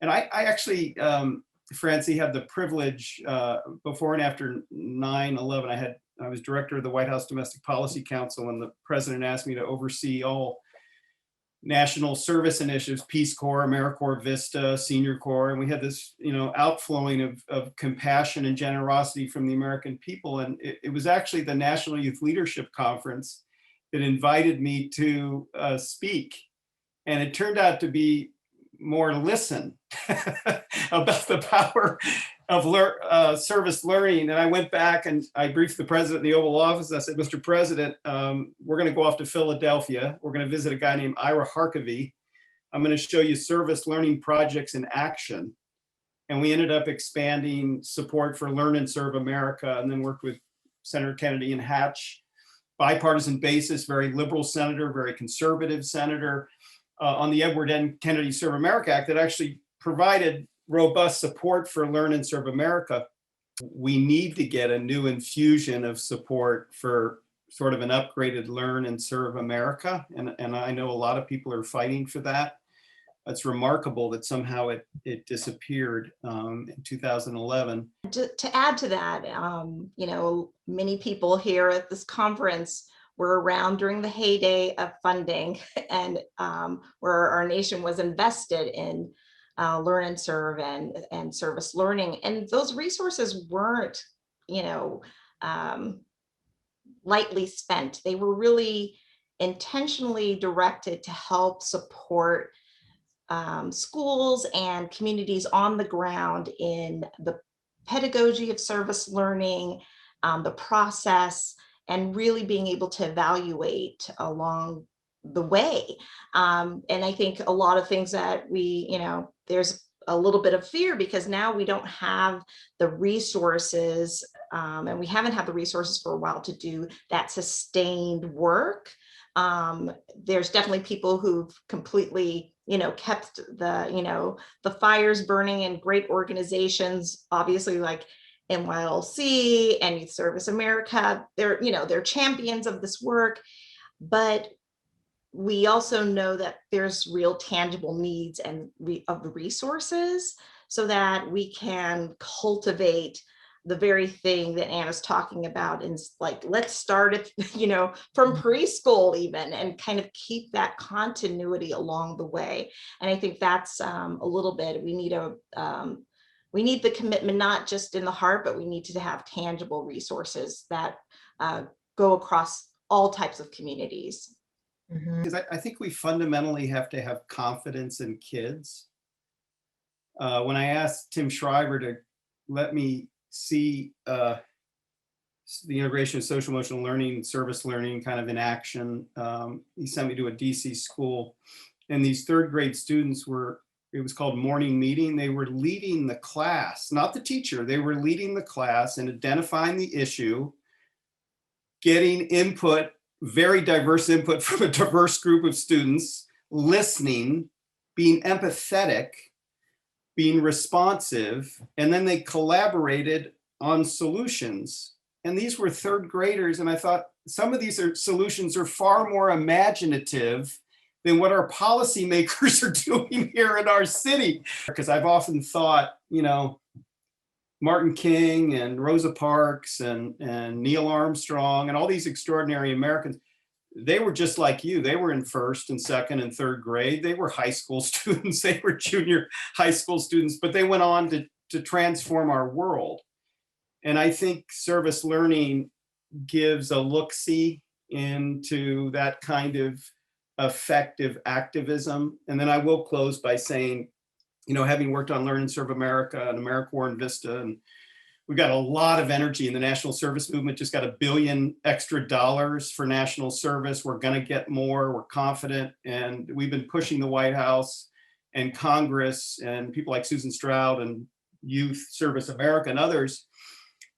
And I actually, Francie, had the privilege before and after 9/11. I was director of the White House Domestic Policy Council, and the president asked me to oversee all national service initiatives, Peace Corps, AmeriCorps, Vista, Senior Corps, and we had this, outflowing of compassion and generosity from the American people. And it was actually the National Youth Leadership Conference that invited me to speak. And it turned out to be more listen about the power of service learning. And I went back and I briefed the president in the Oval Office. I said, Mr. President, we're going to go off to Philadelphia. We're going to visit a guy named Ira Harkavy. I'm going to show you service learning projects in action. And we ended up expanding support for Learn and Serve America, and then worked with Senator Kennedy and Hatch, bipartisan basis, very liberal senator, very conservative senator, on the Edward N. Kennedy Serve America Act that actually provided robust support for Learn and Serve America. We need to get a new infusion of support for sort of an upgraded Learn and Serve America. And I know a lot of people are fighting for that. It's remarkable that somehow it disappeared in 2011. To add to that, many people here at this conference were around during the heyday of funding and where our nation was invested in Learn and Serve and service learning. And those resources weren't, lightly spent. They were really intentionally directed to help support schools and communities on the ground in the pedagogy of service learning, the process, and really being able to evaluate along the way. And I think a lot of things that there's a little bit of fear because now we don't have the resources and we haven't had the resources for a while to do that sustained work. There's definitely people who've completely, kept the fires burning in great organizations, obviously like NYLC and Youth Service America. They're champions of this work, but we also know that there's real tangible needs of the resources so that we can cultivate the very thing that Anna's talking about. And like, let's start it, from preschool even, and kind of keep that continuity along the way. And I think that's a little bit, we need the commitment, not just in the heart, but we need to have tangible resources that go across all types of communities. Because I think we fundamentally have to have confidence in kids. When I asked Tim Shriver to let me see the integration of social emotional learning and service learning kind of in action, he sent me to a DC school, and these third grade students it was called morning meeting. They were leading the class, not the teacher. They were leading the class and identifying the issue, getting input, very diverse input from a diverse group of students, listening, being empathetic, being responsive, and then they collaborated on solutions. And these were third graders, and I thought some of these solutions are far more imaginative than what our policymakers are doing here in our city. Because I've often thought, Martin King and Rosa Parks and Neil Armstrong and all these extraordinary Americans, they were just like you. They were in first and second and third grade. They were high school students. They were junior high school students, but they went on to transform our world. And I think service learning gives a look-see into that kind of effective activism. And then I will close by saying, having worked on Learn and Serve America and AmeriCorps and Vista, and we've got a lot of energy in the national service movement, just got $1 billion extra for national service. We're going to get more, we're confident. And we've been pushing the White House and Congress and people like Susan Stroud and Youth Service America and others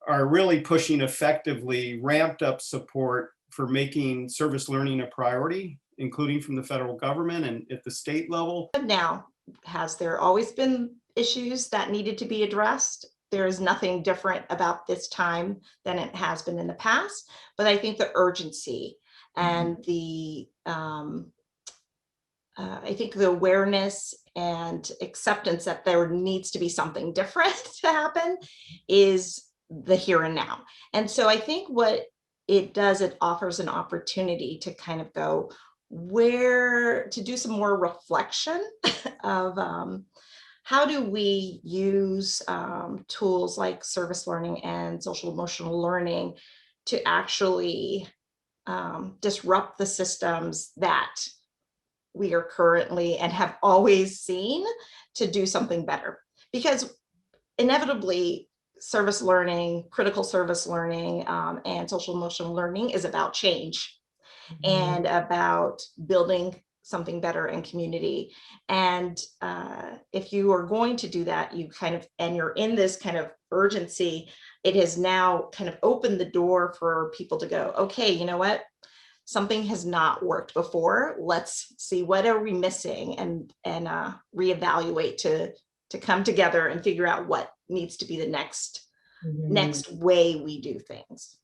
are really pushing effectively ramped up support for making service learning a priority, including from the federal government and at the state level. Now, has there always been issues that needed to be addressed? There is nothing different about this time than it has been in the past, but I think the urgency and the I think the awareness and acceptance that there needs to be something different to happen is the here and now. And so I think what it does, it offers an opportunity to kind of go where to do some more reflection of how do we use tools like service learning and social emotional learning to actually disrupt the systems that we are currently and have always seen to do something better. Because inevitably, service learning, critical service learning, and social emotional learning is about change and about building something better in community. And if you are going to do that, you kind of, and you're in this kind of urgency, it has now kind of opened the door for people to go, okay, you know what? Something has not worked before. Let's see what are we missing and reevaluate to come together and figure out what needs to be the next way we do things.